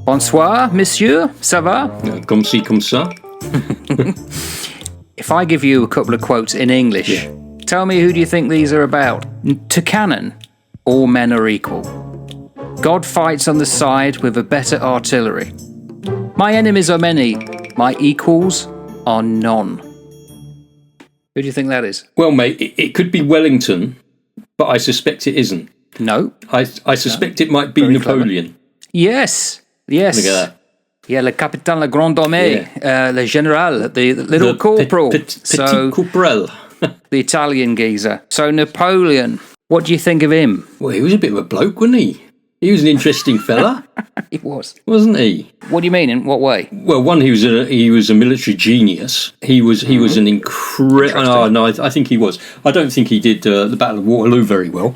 Bonsoir, monsieur. Ça va? Comme ci, comme ça. If I give you a couple of quotes in English, tell me who do you think these are about? To Cannon, all men are equal. God fights on the side with a better artillery. My enemies are many, my equals are none. Who do you think that is? Well, mate, it could be Wellington, but I suspect it isn't. No. I suspect it might be Very Napoleon. Clever. Yes. Look at that. Yeah, le capitaine, le grand armée, le général, the little corporal. Petit corporal. The Italian geezer. So Napoleon, what do you think of him? Well, he was a bit of a bloke, wasn't he? He was an interesting fella. He was. Wasn't he? What do you mean? In what way? Well, one, he was a military genius. He was an incredible. Oh, no, I think he was. I don't think he did the Battle of Waterloo very well,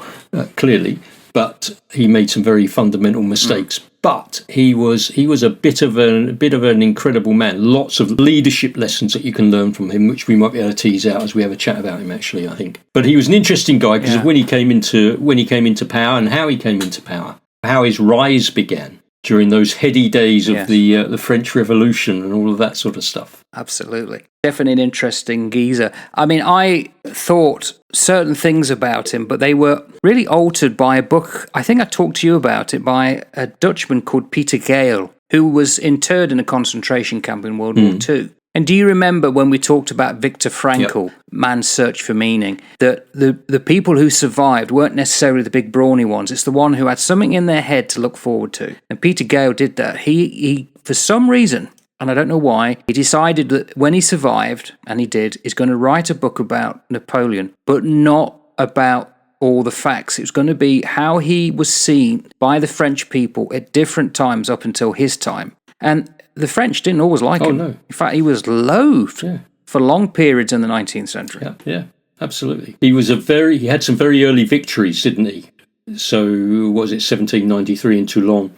clearly, but he made some very fundamental mistakes. But he was a bit of an incredible man. Lots of leadership lessons that you can learn from him, which we might be able to tease out as we have a chat about him. Actually, I think. But he was an interesting guy because of when he came into power and how he came into power, how his rise began during those heady days of the French Revolution and all of that sort of stuff. Absolutely. Definitely an interesting geezer. I mean, I thought certain things about him, but they were really altered by a book, I think I talked to you about it, by a Dutchman called Peter Gale, who was interred in a concentration camp in World War II. And do you remember when we talked about Viktor Frankl, Man's Search for Meaning, that the people who survived weren't necessarily the big brawny ones. It's the one who had something in their head to look forward to. And Peter Gale did that. He for some reason, and I don't know why, he decided that when he survived, and he did, he's going to write a book about Napoleon, but not about all the facts. It was going to be how he was seen by the French people at different times up until his time. And the French didn't always like him. No. In fact, he was loathed for long periods in the 19th century. Yeah, absolutely. He had some very early victories, didn't he? So, what was it, 1793 in Toulon?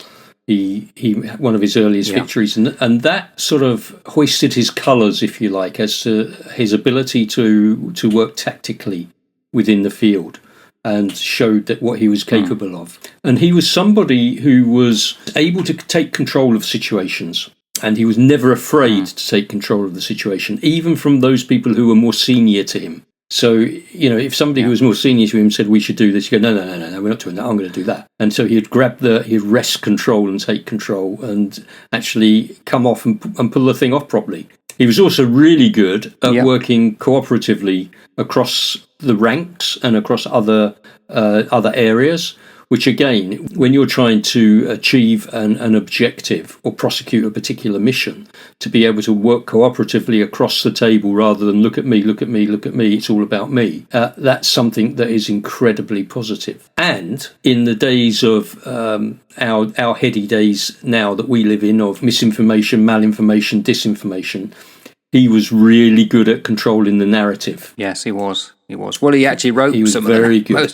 He one of his earliest victories, and that sort of hoisted his colours, if you like, as to his ability to work tactically within the field, and showed that what he was capable of. And he was somebody who was able to take control of situations, and he was never afraid to take control of the situation, even from those people who were more senior to him. So, if somebody who was more senior to him said, we should do this, you go, no, we're not doing that, I'm going to do that. And so he'd wrest control and take control and actually come off and pull the thing off properly. He was also really good at working cooperatively across the ranks and across other areas, which again, when you're trying to achieve an objective or prosecute a particular mission, to be able to work cooperatively across the table rather than look at me, it's all about me, that's something that is incredibly positive. And in the days of our heady days now that we live in, of misinformation, malinformation, disinformation, he was really good at controlling the narrative. Yes, he was. Well, he actually wrote most of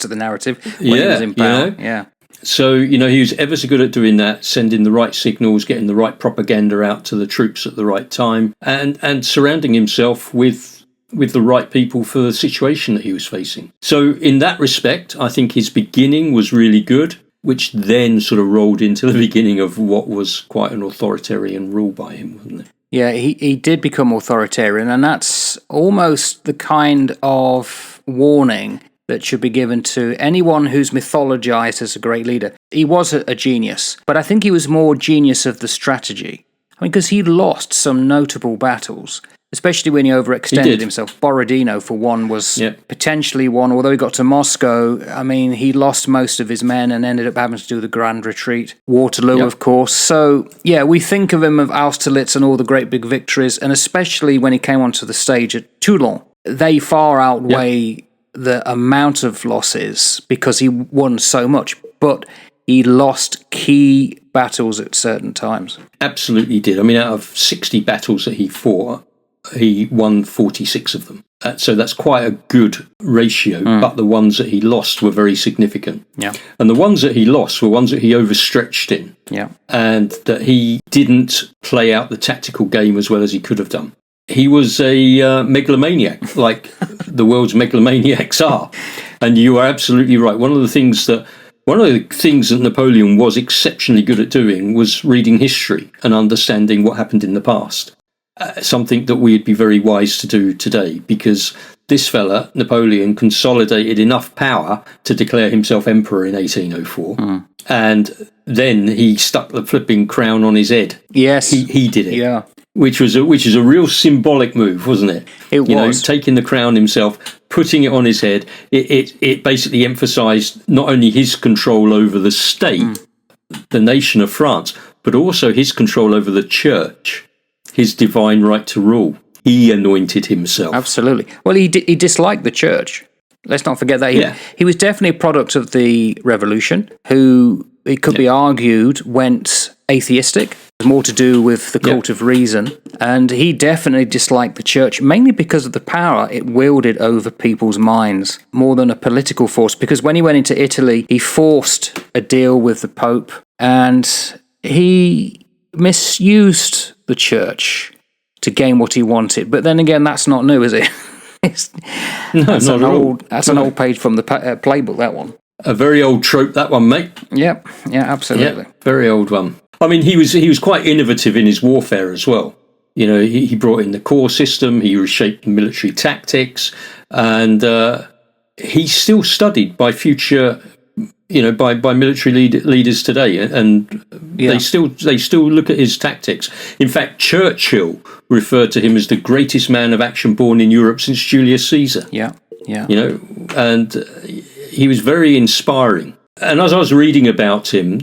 the narrative when he was in power. Yeah. So, he was ever so good at doing that, sending the right signals, getting the right propaganda out to the troops at the right time, and surrounding himself with the right people for the situation that he was facing. So in that respect, I think his beginning was really good, which then sort of rolled into the beginning of what was quite an authoritarian rule by him, wasn't it? Yeah, he did become authoritarian, and that's almost the kind of warning that should be given to anyone who's mythologized as a great leader. He was a genius, but I think he was more genius of the strategy. I mean, because he lost some notable battles, especially when he overextended himself. Borodino, for one, was potentially one. Although he got to Moscow, I mean, he lost most of his men and ended up having to do the Grand Retreat. Waterloo, of course. So, we think of him of Austerlitz and all the great big victories, and especially when he came onto the stage at Toulon. They far outweigh the amount of losses because he won so much, but he lost key battles at certain times. Absolutely did. I mean, out of 60 battles that he fought, he won 46 of them. So that's quite a good ratio, but the ones that he lost were very significant. Yeah. And the ones that he lost were ones that he overstretched in. Yeah. And that he didn't play out the tactical game as well as he could have done. He was a megalomaniac, like the world's megalomaniacs are. And you are absolutely right. One of the things that one of the things that Napoleon was exceptionally good at doing was reading history and understanding what happened in the past. Something that we'd be very wise to do today, because this fella, Napoleon, consolidated enough power to declare himself emperor in 1804. And then he stuck the flipping crown on his head. Yes. He did it. Yeah. Which is a real symbolic move, wasn't it? It was. Taking the crown himself, putting it on his head. It basically emphasised not only his control over the state, the nation of France, but also his control over the church, his divine right to rule. He anointed himself. Absolutely. Well, he disliked the church. Let's not forget that. He was definitely a product of the revolution, who, it could be argued, went atheistic. It was more to do with the cult of reason. And he definitely disliked the church, mainly because of the power it wielded over people's minds, more than a political force. Because when he went into Italy, he forced a deal with the Pope, and he misused the church to gain what he wanted. But then again, that's not new, is it? That's an old page from the playbook, that one. A very old trope, that one, mate. Yep. Yeah, absolutely. Yep, very old one. I mean, he was quite innovative in his warfare as well. He brought in the corps system, he reshaped military tactics, and he's still studied by future, by military leaders today, and they still look at his tactics. In fact, Churchill referred to him as the greatest man of action born in Europe since Julius Caesar. Yeah. And he was very inspiring. And as I was reading about him,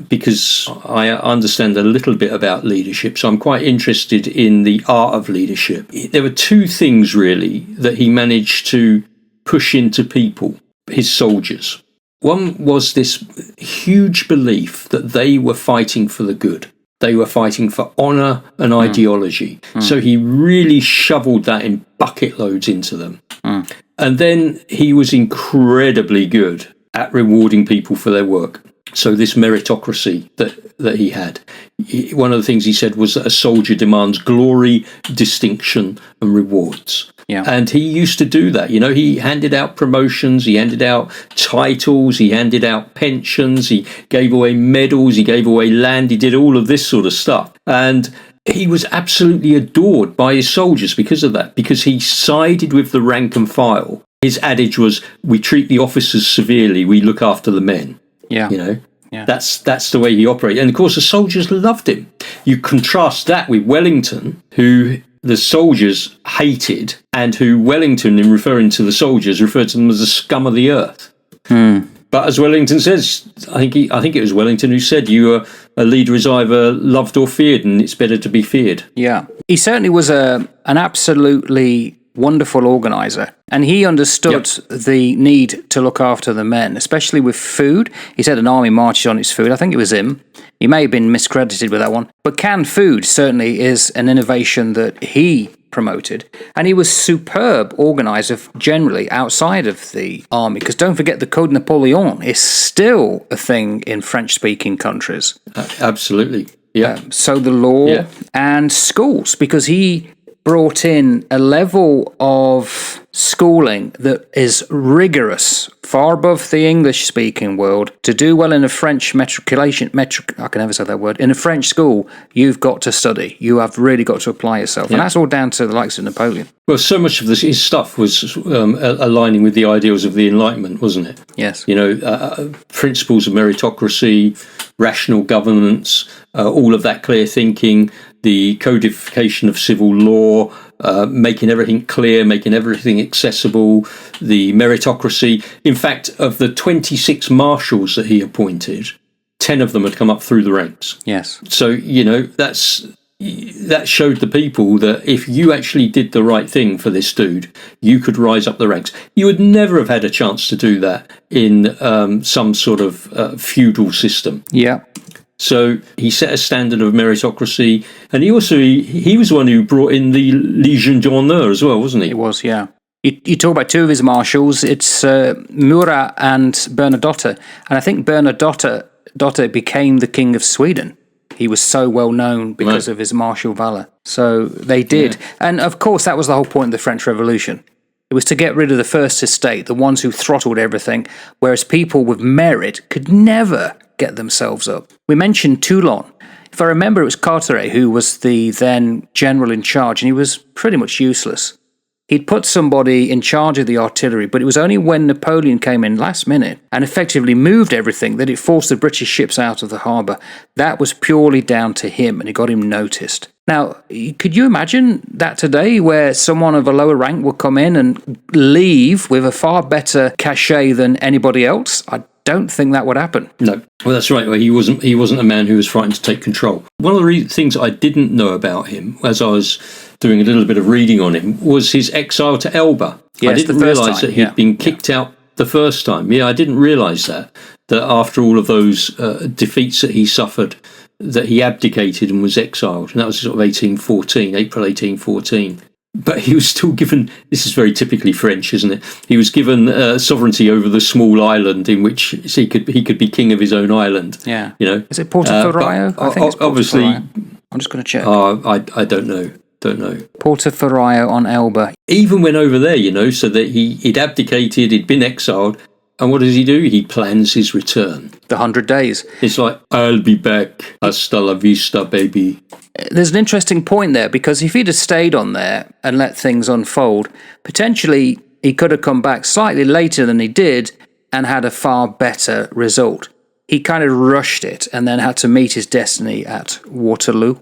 because I understand a little bit about leadership, so I'm quite interested in the art of leadership. There were two things, really, that he managed to push into people, his soldiers. One was this huge belief that they were fighting for the good. They were fighting for honour and ideology. So he really shoveled that in bucket loads into them. And then he was incredibly good at rewarding people for their work. So this meritocracy that he had. One of the things he said was that a soldier demands glory, distinction and rewards. Yeah. And he used to do that. He handed out promotions, he handed out titles, he handed out pensions, he gave away medals, he gave away land, he did all of this sort of stuff. And he was absolutely adored by his soldiers because of that, because he sided with the rank and file. His adage was, we treat the officers severely, we look after the men. Yeah. That's the way he operated. And of course, the soldiers loved him. You contrast that with Wellington, who the soldiers hated, and who Wellington, in referring to the soldiers, referred to them as the scum of the earth. But as Wellington says, I think it was Wellington who said, a leader is either loved or feared, and it's better to be feared. Yeah. He certainly was an absolutely wonderful organizer, and he understood the need to look after the men, especially with food. He said an army marches on its food. I think it was him. He may have been miscredited with that one, but canned food certainly is an innovation that he promoted, and he was superb organizer generally outside of the army, because don't forget the Code Napoleon is still a thing in French-speaking countries. Absolutely. So the law and schools, because he brought in a level of schooling that is rigorous, far above the English-speaking world. To do well in a French I can never say that word, in a French school, you've got to study. You have really got to apply yourself. And that's all down to the likes of Napoleon. Well, so much of his stuff was aligning with the ideals of the Enlightenment, wasn't it? Yes. Principles of meritocracy, rational governance, all of that clear thinking, the codification of civil law, making everything clear, making everything accessible, the meritocracy. In fact, of the 26 marshals that he appointed, 10 of them had come up through the ranks. Yes. So, that showed the people that if you actually did the right thing for this dude, you could rise up the ranks. You would never have had a chance to do that in some sort of feudal system. Yeah. So he set a standard of meritocracy, and he was the one who brought in the Légion d'honneur as well, wasn't he? It was, yeah. You talk about two of his marshals. It's Murat and Bernadotte, and I think Bernadotte became the king of Sweden. He was so well known because of his martial valor. So they did, and of course that was the whole point of the French Revolution. It was to get rid of the First Estate, the ones who throttled everything, whereas people with merit could never get themselves up. We mentioned Toulon. If I remember, it was Carteret who was the then general in charge, and he was pretty much useless. He'd put somebody in charge of the artillery, but it was only when Napoleon came in last minute and effectively moved everything that it forced the British ships out of the harbour. That was purely down to him, and it got him noticed. Now, could you imagine that today, where someone of a lower rank would come in and leave with a far better cachet than anybody else? I don't think that would happen. No, well, that's right. Well, he wasn't a man who was frightened to take control. One of the things I didn't know about him, as I was doing a little bit of reading on him, was his exile to Elba. Yes, I didn't realise that he'd been kicked out the first time. Yeah, I didn't realise that after all of those defeats that he suffered, that he abdicated and was exiled. And that was sort of April 1814. But he was still given, this is very typically French, isn't it? He was given sovereignty over the small island in which he could be king of his own island. Yeah. You know? Is it Portoferraio? I think it's obviously. I'm just going to check. I don't know. Portoferraio on Elba. Even went over there, so that he'd abdicated, he'd been exiled. And what does he do? He plans his return. The 100 days. It's like, I'll be back. Hasta la vista, baby. There's an interesting point there, because if he'd have stayed on there and let things unfold, potentially he could have come back slightly later than he did and had a far better result. He kind of rushed it and then had to meet his destiny at Waterloo.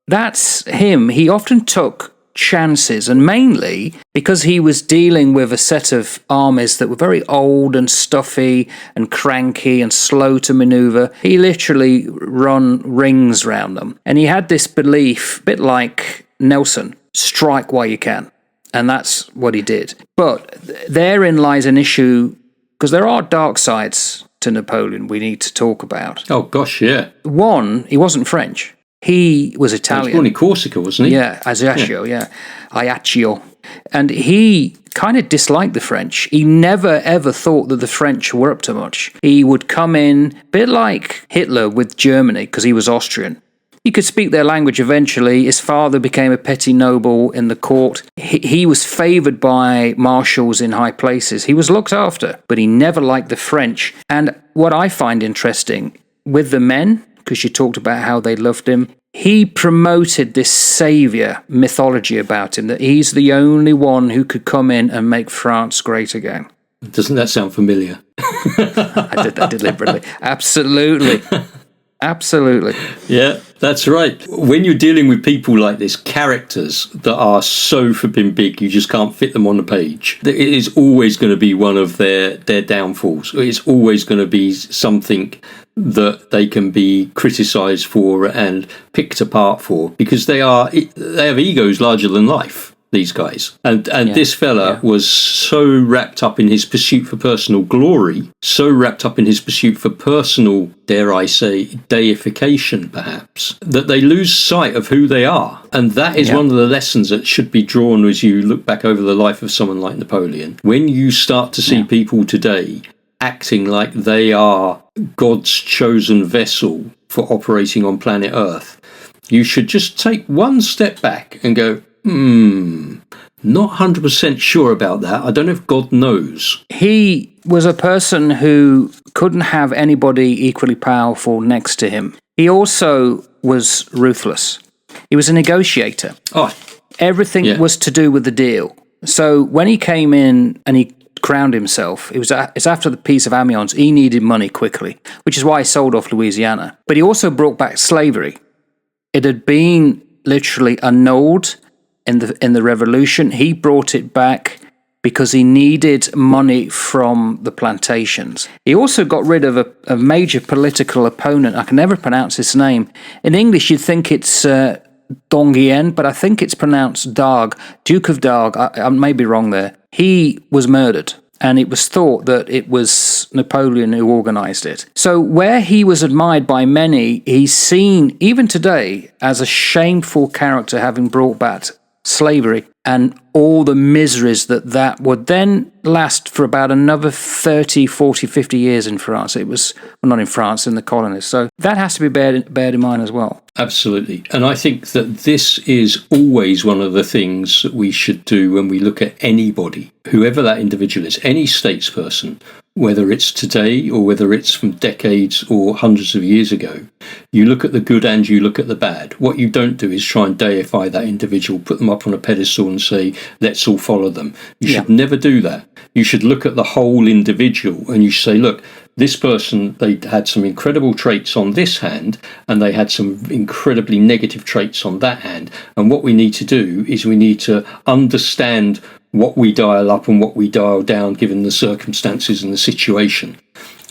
That's him. He often took chances, and mainly because he was dealing with a set of armies that were very old and stuffy and cranky and slow to maneuver. He literally run rings round them, and he had this belief, a bit like Nelson, strike while you can, and that's what he did. But therein lies an issue, because there are dark sides to Napoleon we need to talk about. Oh gosh, yeah. One, he wasn't French. He was Italian. He was born in Corsica, wasn't he? Yeah, Ajaccio. And he kind of disliked the French. He never, ever thought that the French were up to much. He would come in, a bit like Hitler with Germany, because he was Austrian. He could speak their language eventually. His father became a petty noble in the court. He was favoured by marshals in high places. He was looked after, but he never liked the French. And what I find interesting, with the men, because you talked about how they loved him, he promoted this saviour mythology about him, that he's the only one who could come in and make France great again. Doesn't that sound familiar? I did that deliberately. Absolutely. Yeah, that's right. When you're dealing with people like this, characters that are so flipping big, you just can't fit them on the page. It is always going to be one of their downfalls. It's always going to be something that they can be criticised for and picked apart for, because they have egos larger than life, these guys. And this fella was so wrapped up in his pursuit for personal glory, so wrapped up in his pursuit for personal, dare I say, deification perhaps, that they lose sight of who they are. And that is one of the lessons that should be drawn as you look back over the life of someone like Napoleon. When you start to see people today acting like they are God's chosen vessel for operating on planet Earth, you should just take one step back and go, not 100% sure about that. I don't know if God knows. He was a person who couldn't have anybody equally powerful next to him. He also was ruthless. He was a negotiator. Everything was to do with the deal. So when he came in and he crowned himself, it's after the Peace of Amiens. He needed money quickly, which is why he sold off Louisiana. But he also brought back slavery. It had been literally annulled in the revolution. He brought it back because he needed money from the plantations. He also got rid of a major political opponent. I can never pronounce his name. In English, you'd think it's Donguien, but I think it's pronounced Darg, Duke of Darg. I may be wrong there. He was murdered, and it was thought that it was Napoleon who organised it. So where he was admired by many, he's seen, even today, as a shameful character, having brought back slavery and all the miseries that would then last for about another 30, 40, 50 years in France. It was, well, not in France, in the colonies. So that has to be bared in mind as well. Absolutely. And I think that this is always one of the things that we should do when we look at anybody, whoever that individual is, any statesperson, whether it's today or whether it's from decades or hundreds of years ago. You look at the good and you look at the bad. What you don't do is try and deify that individual, put them up on a pedestal and say, let's all follow them. You should never do that. You should look at the whole individual and you say, look, this person, they had some incredible traits on this hand and they had some incredibly negative traits on that hand. And what we need to do is we need to understand what we dial up and what we dial down given the circumstances and the situation.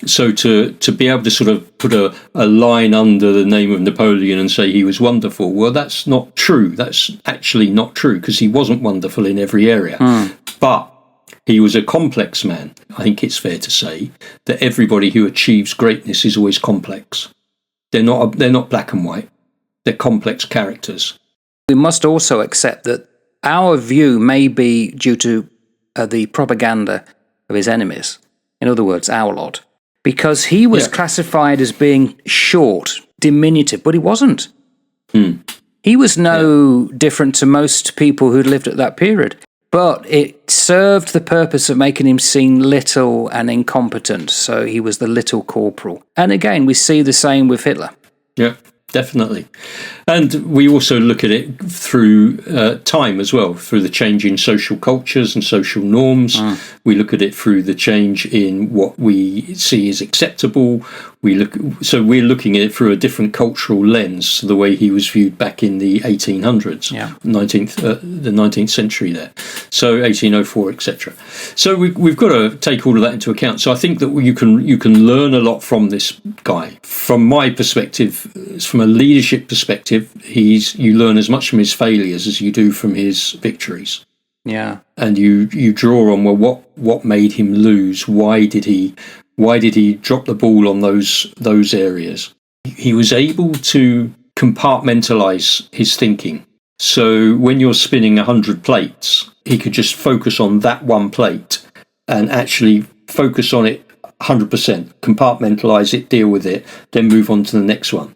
So to be able to sort of put a line under the name of Napoleon and say he was wonderful, well, that's not true. That's actually not true because he wasn't wonderful in every area. But he was a complex man. I think it's fair to say that everybody who achieves greatness is always complex. They're not black and white. They're complex characters. We must also accept that our view may be due to the propaganda of his enemies. In other words, our lot. Because he was classified as being short, diminutive, but he wasn't. He was no different to most people who'd lived at that period. But it served the purpose of making him seem little and incompetent. So he was the little corporal. And again, we see the same with Hitler. Yeah, definitely. And we also look at it through time as well, through the change in social cultures and social norms. We look at it through the change in what we see as acceptable. So we're looking at it through a different cultural lens to the way he was viewed back in the 1800s, the 19th century there. So 1804, etc. So we've got to take all of that into account. So I think that you can learn a lot from this guy. From my perspective, from a leadership perspective, you learn as much from his failures as you do from his victories. Yeah. And you draw on, well, what made him lose? Why did he drop the ball on those areas? He was able to compartmentalize his thinking. So when you're spinning 100 plates, he could just focus on that one plate and actually focus on it 100%, compartmentalize it, deal with it, then move on to the next one.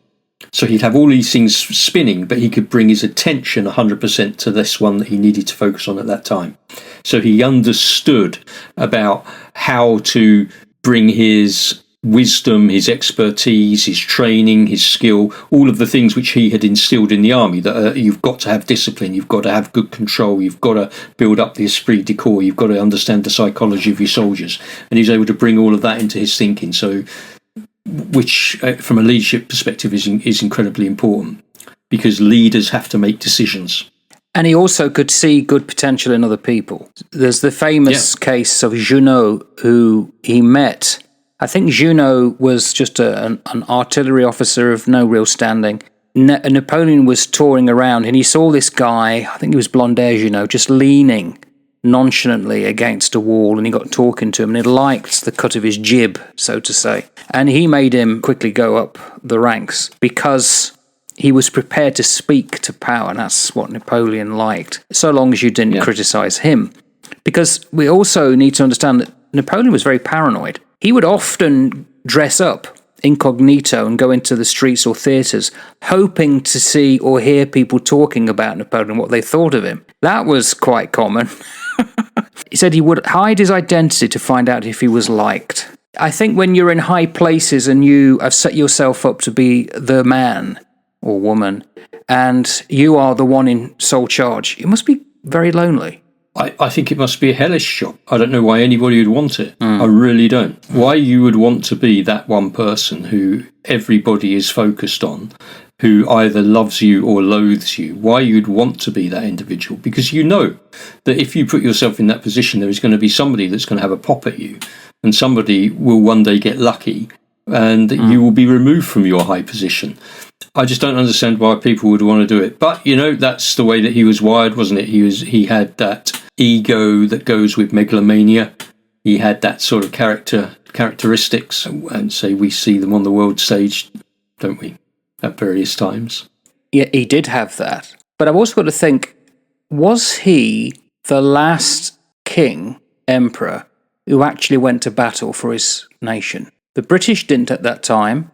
So he'd have all these things spinning, but he could bring his attention 100% to this one that he needed to focus on at that time. So he understood about how to bring his wisdom, his expertise, his training, his skill, all of the things which he had instilled in the army, that you've got to have discipline, you've got to have good control, you've got to build up the esprit de corps, you've got to understand the psychology of your soldiers. And he's able to bring all of that into his thinking. So which from a leadership perspective is incredibly important because leaders have to make decisions. And he also could see good potential in other people. There's the famous case of Junot, who he met. I think Junot was just an artillery officer of no real standing. Napoleon was touring around and he saw this guy, I think he was Blondet Junot, just leaning nonchalantly against a wall, and he got talking to him and he liked the cut of his jib, so to say. And he made him quickly go up the ranks because he was prepared to speak to power, and that's what Napoleon liked, so long as you didn't criticize him. Because we also need to understand that Napoleon was very paranoid. He would often dress up incognito and go into the streets or theatres, hoping to see or hear people talking about Napoleon, what they thought of him. That was quite common. He said he would hide his identity to find out if he was liked. I think when you're in high places and you have set yourself up to be the man or woman, and you are the one in sole charge, it must be very lonely. I think it must be a hellish job. I don't know why anybody would want it. I really don't. Why you would want to be that one person who everybody is focused on, who either loves you or loathes you, why you'd want to be that individual. Because you know that if you put yourself in that position, there is going to be somebody that's going to have a pop at you, and somebody will one day get lucky and you will be removed from your high position. I just don't understand why people would want to do it. But, you know, that's the way that he was wired, wasn't it? He had that ego that goes with megalomania. He had that sort of characteristics, and say we see them on the world stage, don't we, at various times? Yeah, he did have that. But I've also got to think, was he the last emperor, who actually went to battle for his nation? The British didn't at that time.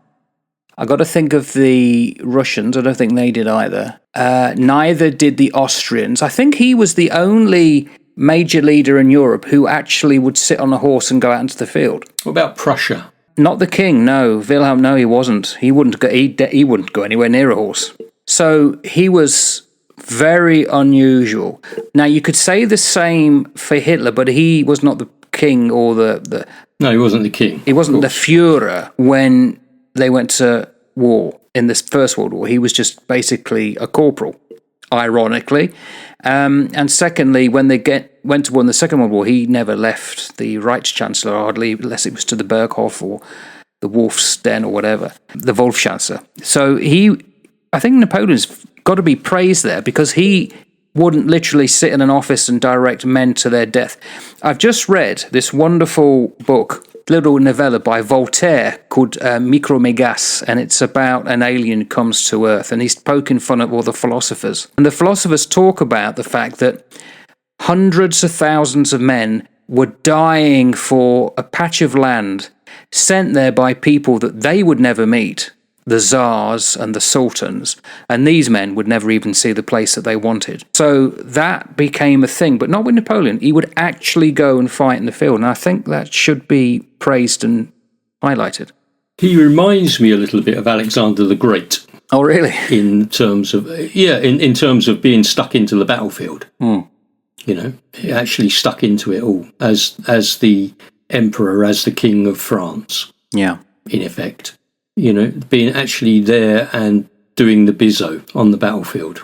I got to think of the Russians. I don't think they did either. Neither did the Austrians. I think he was the only major leader in Europe who actually would sit on a horse and go out into the field. What about Prussia? Not the king, no. Wilhelm, no, he wasn't. He wouldn't go. He wouldn't go anywhere near a horse. So he was very unusual. Now you could say the same for Hitler, but he was not the king or the. No, he wasn't the king. He wasn't the Führer when they went to war in this First World War. He was just basically a corporal, ironically. And secondly, when they went to war in the Second World War, he never left the Reichschancellor hardly, unless it was to the Berghof or the Wolf's Den or whatever, the Wolfschanzler. So I think Napoleon's got to be praised there because he wouldn't literally sit in an office and direct men to their death. I've just read this wonderful book, little novella by Voltaire called Micromégas, and it's about an alien comes to Earth, and he's poking fun at all the philosophers. And the philosophers talk about the fact that hundreds of thousands of men were dying for a patch of land sent there by people that they would never meet, the czars and the sultans, and these men would never even see the place that they wanted. So that became a thing, but not with Napoleon. He would actually go and fight in the field, and I think that should be praised and highlighted. He reminds me a little bit of Alexander the Great. Oh, really? In terms of in terms of being stuck into the battlefield. You know, he actually stuck into it all as the emperor, as the king of France. Yeah, in effect. You know, being actually there and doing the bizzo on the battlefield.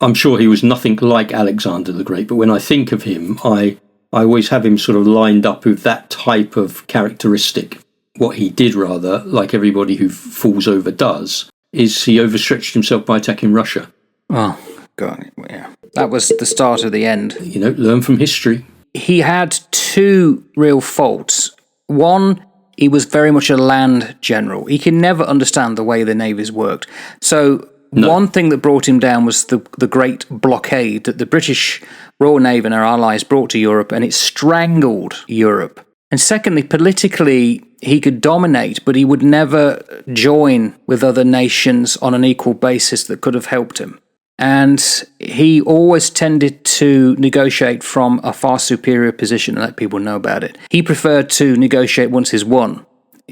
I'm sure he was nothing like Alexander the Great, but when I think of him, I always have him sort of lined up with that type of characteristic. What he did, rather, like everybody who falls over does, is he overstretched himself by attacking Russia. Oh, God, yeah. That was the start of the end. You know, learn from history. He had two real faults. One, he was very much a land general. He can never understand the way the navies worked. So one thing that brought him down was the great blockade that the British Royal Navy and our allies brought to Europe, and it strangled Europe. And secondly, politically, he could dominate, but he would never join with other nations on an equal basis that could have helped him. And he always tended to negotiate from a far superior position and let people know about it. He preferred to negotiate once he's won.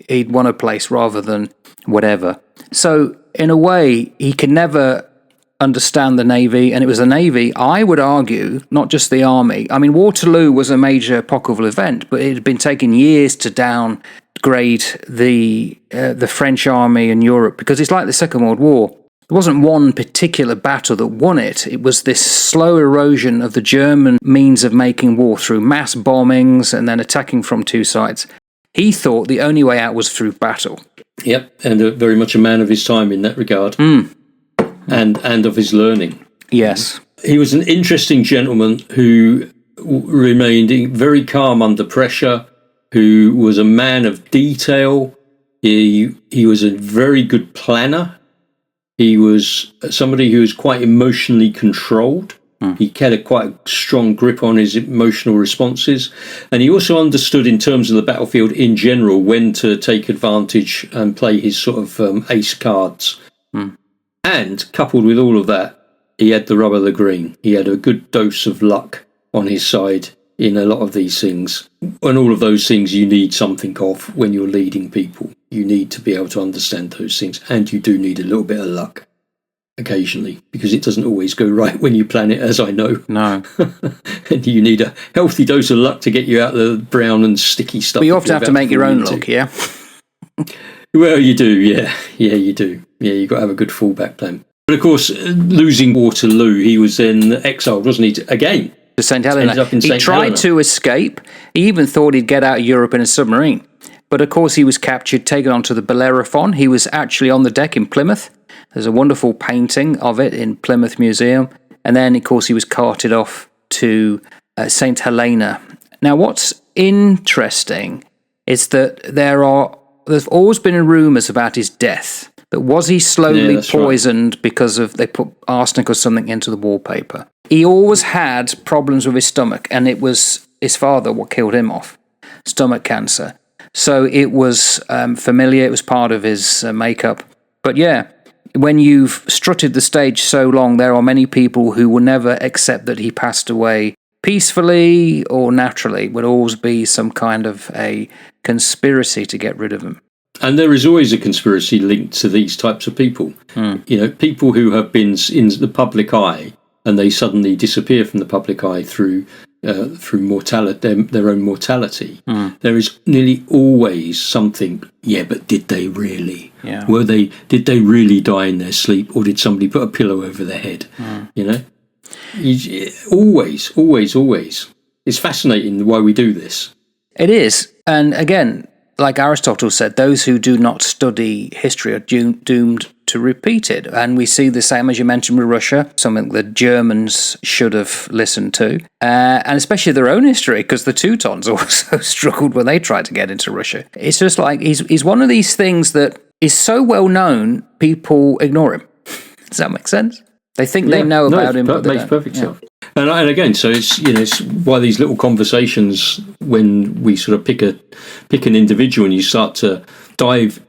He'd won a place rather than whatever. So, in a way, he could never understand the Navy, and it was the Navy, I would argue, not just the Army. I mean, Waterloo was a major epochal event, but it had been taking years to downgrade the French Army in Europe, because it's like the Second World War. There wasn't one particular battle that won it. It was this slow erosion of the German means of making war through mass bombings and then attacking from two sides. He thought the only way out was through battle. Yep, and very much a man of his time in that regard. And of his learning. Yes. He was an interesting gentleman who remained very calm under pressure, who was a man of detail. He was a very good planner. He was somebody who was quite emotionally controlled. He had a quite strong grip on his emotional responses. And he also understood, in terms of the battlefield in general, when to take advantage and play his sort of ace cards. And coupled with all of that, he had the rub of the green. He had a good dose of luck on his side in a lot of these things. And all of those things you need something of when you're leading people. You need to be able to understand those things. And you do need a little bit of luck occasionally, because it doesn't always go right when you plan it, as I know. No. And you need a healthy dose of luck to get you out of the brown and sticky stuff. But you often have to make your own luck, yeah? Well, you do, yeah. Yeah, you do. Yeah, you've got to have a good fallback plan. But of course, losing Waterloo, he was then exiled, wasn't he? Again. To St. Helena. He tried to escape. He even thought he'd get out of Europe in a submarine. But of course, he was captured, taken onto the Bellerophon. He was actually on the deck in Plymouth. There's a wonderful painting of it in Plymouth Museum. And then, of course, he was carted off to St. Helena. Now, what's interesting is that there's always been rumours about his death. That was he slowly that's poisoned because of they put arsenic or something into the wallpaper? He always had problems with his stomach, and it was his father what killed him off, stomach cancer. So it was familiar. It was part of his makeup. But yeah, when you've strutted the stage so long, there are many people who will never accept that he passed away peacefully or naturally. It would always be some kind of a conspiracy to get rid of him. And there is always a conspiracy linked to these types of people. You know, people who have been in the public eye and they suddenly disappear from the public eye through mortality, their own mortality. There is nearly always something. Yeah, but did they really? Yeah. Did they really die in their sleep, or did somebody put a pillow over their head? You know, always. It's fascinating why we do this. It is, and again, like Aristotle said, those who do not study history are doomed to repeat it. And we see the same, as you mentioned, with Russia, something the Germans should have listened to, and especially their own history, because the Teutons also struggled when they tried to get into Russia. It's just like he's one of these things that is so well known, people ignore him. Does that make sense? They think they know about him, but they makes perfect sense. And again, so it's why these little conversations, when we sort of pick an individual and you start to dive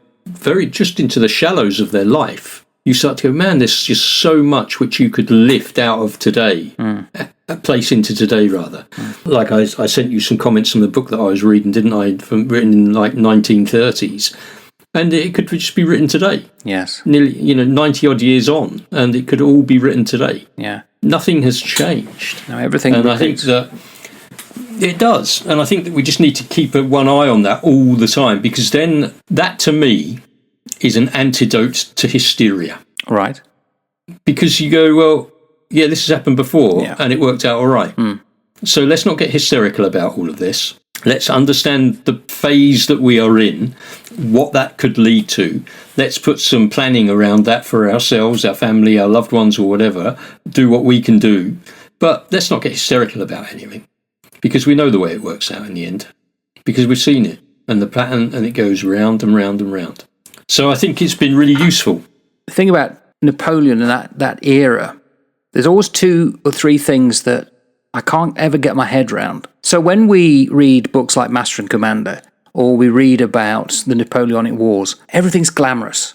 just into the shallows of their life, you start to go, man, there's just so much which you could lift out of today, place into today rather. Like I sent you some comments from the book that I was reading, didn't I? Written in like 1930s. And it could just be written today. Yes. Nearly, 90 odd years on, and it could all be written today. Yeah. Nothing has changed. No, everything. And I think that it does. And I think that we just need to keep one eye on that all the time, because then that, to me, is an antidote to hysteria. Right. Because you go, well, yeah, this has happened before, and it worked out all right. So let's not get hysterical about all of this. Let's understand the phase that we are in, what that could lead to. Let's put some planning around that for ourselves, our family, our loved ones, or whatever. Do what we can do. But let's not get hysterical about anything, because we know the way it works out in the end, because we've seen it and the pattern, and it goes round and round and round. So I think it's been really useful. The thing about Napoleon and that era, there's always 2 or 3 things that I can't ever get my head round. So when we read books like Master and Commander, or we read about the Napoleonic Wars, everything's glamorous.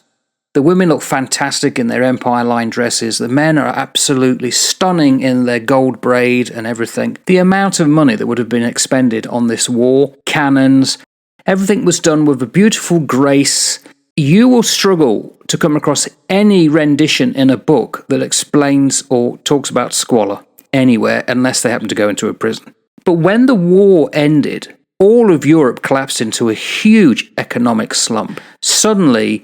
The women look fantastic in their Empire line dresses. The men are absolutely stunning in their gold braid and everything. The amount of money that would have been expended on this war, cannons, everything was done with a beautiful grace. You will struggle to come across any rendition in a book that explains or talks about squalor anywhere, unless they happen to go into a prison. But when the war ended, all of Europe collapsed into a huge economic slump. Suddenly,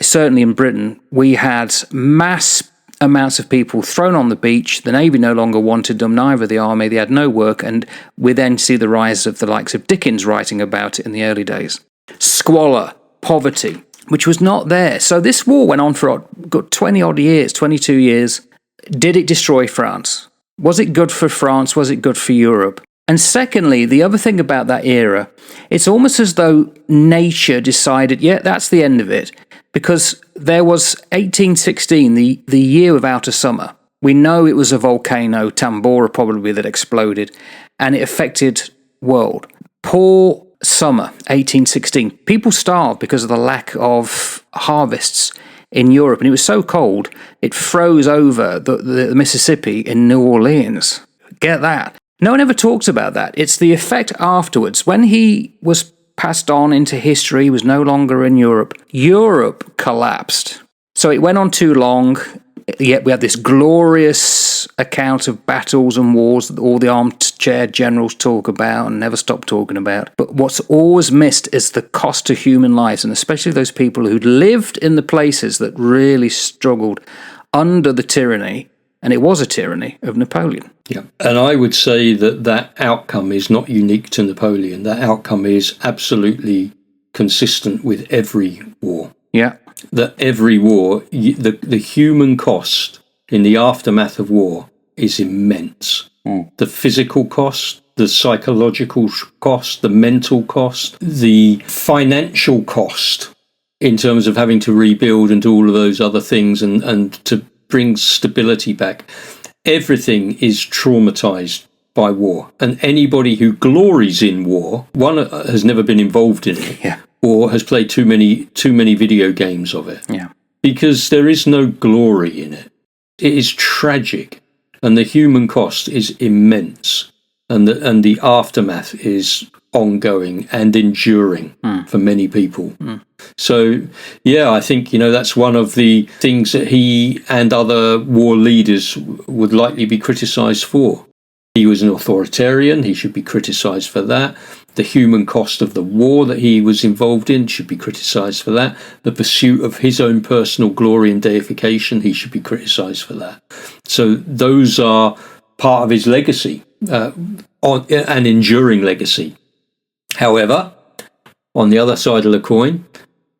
certainly in Britain, we had mass amounts of people thrown on the beach. The Navy no longer wanted them, neither the Army. They had no work, and we then see the rise of the likes of Dickens writing about it in the early days. Squalor, poverty, which was not there. So this war went on for 20-odd years, 22 years. Did it destroy France? Was it good for France? Was it good for Europe? And secondly, the other thing about that era, it's almost as though nature decided, yeah, that's the end of it. Because there was 1816, the year without a summer. We know it was a volcano, Tambora probably, that exploded, and it affected world. Poor summer, 1816. People starved because of the lack of harvests in Europe, and it was so cold, it froze over the Mississippi in New Orleans. Get that. No one ever talks about that. It's the effect afterwards. When he was passed on into history, he was no longer in Europe. Europe collapsed. So it went on too long, yet we had this glorious account of battles and wars that all the armchair generals talk about and never stop talking about. But what's always missed is the cost to human lives, and especially those people who lived in the places that really struggled under the tyranny, and it was a tyranny, of Napoleon. Yeah, and I would say that outcome is not unique to Napoleon. That outcome is absolutely consistent with every war. Yeah. That every war, the human cost in the aftermath of war is immense. The physical cost, the psychological cost, the mental cost, the financial cost in terms of having to rebuild and do all of those other things and to bring stability back. Everything is traumatized by war, and anybody who glories in war, one, has never been involved in it, Yeah. or has played too many video games of it. Yeah. Because there is no glory in it. It is tragic, and the human cost is immense, and the aftermath is ongoing and enduring for many people. So, yeah, I think, that's one of the things that he and other war leaders would likely be criticised for. He was an authoritarian. He should be criticised for that. The human cost of the war that he was involved in should be criticised for that. The pursuit of his own personal glory and deification, he should be criticised for that. So those are part of his legacy, an enduring legacy. However, on the other side of the coin,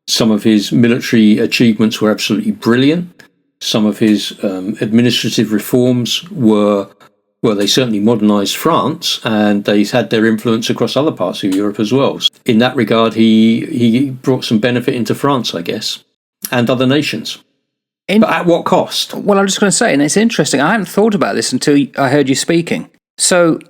some of his military achievements were absolutely brilliant. Some of his administrative reforms they certainly modernised France, and they had their influence across other parts of Europe as well. In that regard, he brought some benefit into France, I guess, and other nations. But at what cost? Well, I'm just going to say, and it's interesting, I hadn't thought about this until I heard you speaking. So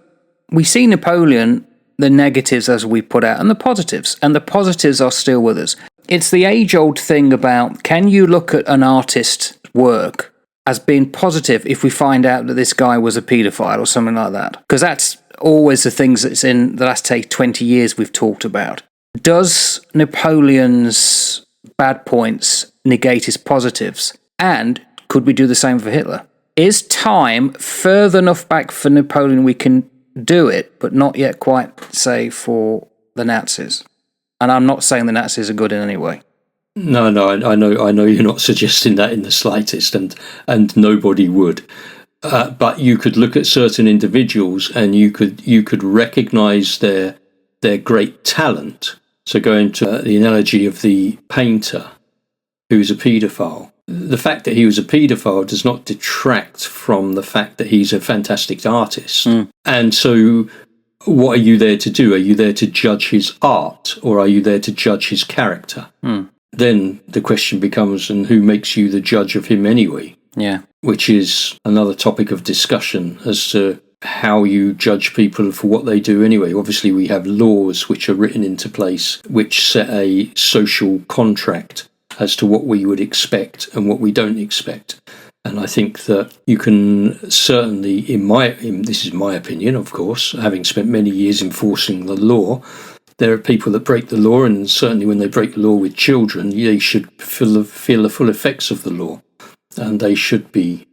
we see Napoleon, the negatives as we put out, and the positives are still with us. It's the age-old thing about, can you look at an artist's work as being positive if we find out that this guy was a paedophile or something like that? Because that's always the things that's in the last 20 years we've talked about. Does Napoleon's bad points negate his positives? And could we do the same for Hitler? Is time further enough back for Napoleon we can do it, but not yet quite, say, for the Nazis? And I'm not saying the Nazis are good in any way. No, I know you're not suggesting that in the slightest, and nobody would. But you could look at certain individuals, and you could recognise their great talent. So going to the analogy of the painter who's a paedophile, the fact that he was a paedophile does not detract from the fact that he's a fantastic artist. And so, what are you there to do? Are you there to judge his art, or are you there to judge his character? Then the question becomes, and who makes you the judge of him anyway? Yeah. Which is another topic of discussion as to how you judge people for what they do anyway. Obviously, we have laws which are written into place which set a social contract as to what we would expect and what we don't expect. And I think that you can certainly, this is my opinion, of course, having spent many years enforcing the law, there are people that break the law, and certainly when they break the law with children, they should feel the full effects of the law, and they should be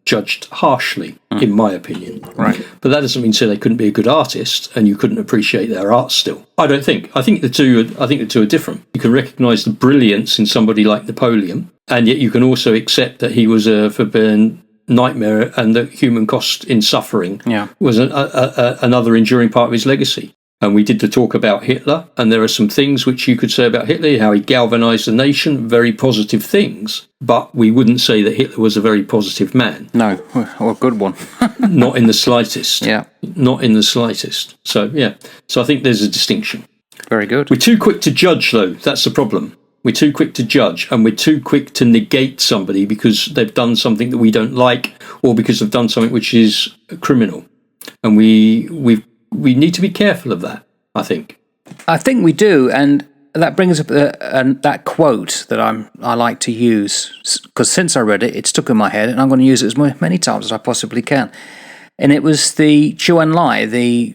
judged harshly, in my opinion. Right. But that doesn't mean to say they couldn't be a good artist and you couldn't appreciate their art still. I don't think. I think the two are different. You can recognise the brilliance in somebody like Napoleon, and yet you can also accept that he was a forbidden nightmare, and the human cost in suffering was another enduring part of his legacy. And we did the talk about Hitler, and there are some things which you could say about Hitler, how he galvanised the nation, very positive things, but we wouldn't say that Hitler was a very positive man. No, or a good one. Not in the slightest. Yeah. Not in the slightest. So, yeah. So I think there's a distinction. Very good. We're too quick to judge, though. That's the problem. We're too quick to judge, and we're too quick to negate somebody because they've done something that we don't like, or because they've done something which is criminal. And we need to be careful of that, I think. I think we do, and that brings up that quote that I like to use, because since I read it, it stuck in my head, and I'm going to use it as many times as I possibly can. And it was the Zhou Enlai, the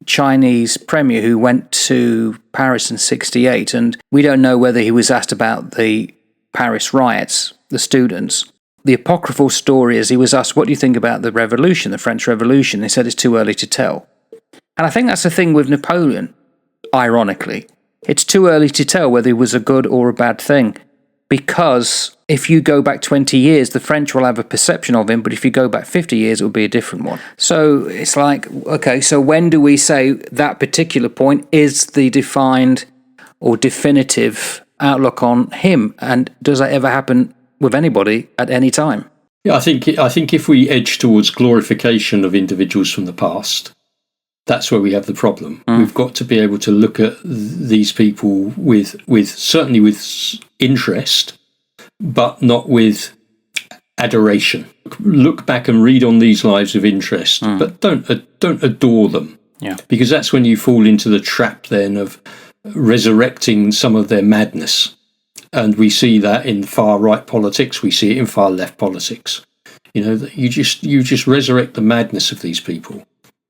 Chinese premier who went to Paris in 1968, and we don't know whether he was asked about the Paris riots, the students. The apocryphal story is he was asked, what do you think about the revolution, the French Revolution? He said it's too early to tell. And I think that's the thing with Napoleon, ironically. It's too early to tell whether it was a good or a bad thing, because if you go back 20 years, the French will have a perception of him, but if you go back 50 years, it will be a different one. So it's like, okay, so when do we say that particular point is the defined or definitive outlook on him? And does that ever happen with anybody at any time? Yeah, I think if we edge towards glorification of individuals from the past, that's where we have the problem. We've got to be able to look at these people with certainly with interest, but not with adoration. Look back and read on these lives with interest, but don't adore them. Yeah. Because that's when you fall into the trap then of resurrecting some of their madness. And we see that in far right politics, we see it in far left politics. You know, you just resurrect the madness of these people.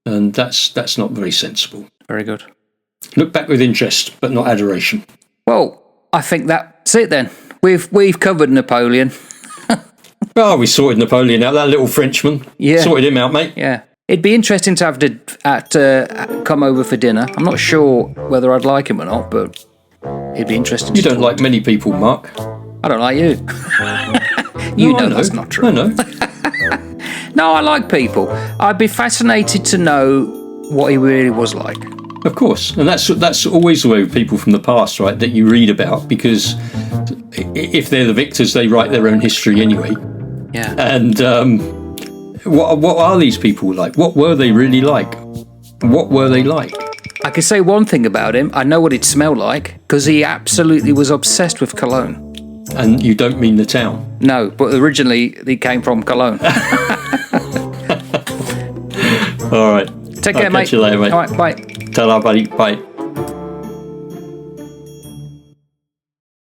And that's not very sensible. Very good. Look back with interest, but not adoration. Well, I think that's it then. We've covered Napoleon. Oh, we sorted Napoleon out, that little Frenchman. Yeah. Sorted him out, mate. Yeah. It'd be interesting to have come over for dinner. I'm not sure whether I'd like him or not, but it'd be interesting. You don't like many people, Mark. I don't like you. You know that's not true. I know. No, I like people. I'd be fascinated to know what he really was like. Of course. And that's always the way with people from the past, right, that you read about, because if they're the victors, they write their own history anyway. Yeah. And what are these people like? What were they really like? What were they like? I can say one thing about him. I know what he'd smell like, because he absolutely was obsessed with cologne. And you don't mean the town? No, but originally he came from Cologne. All right. Take care, mate. Catch you later, mate. All right, bye. Ta-ra, buddy. Bye.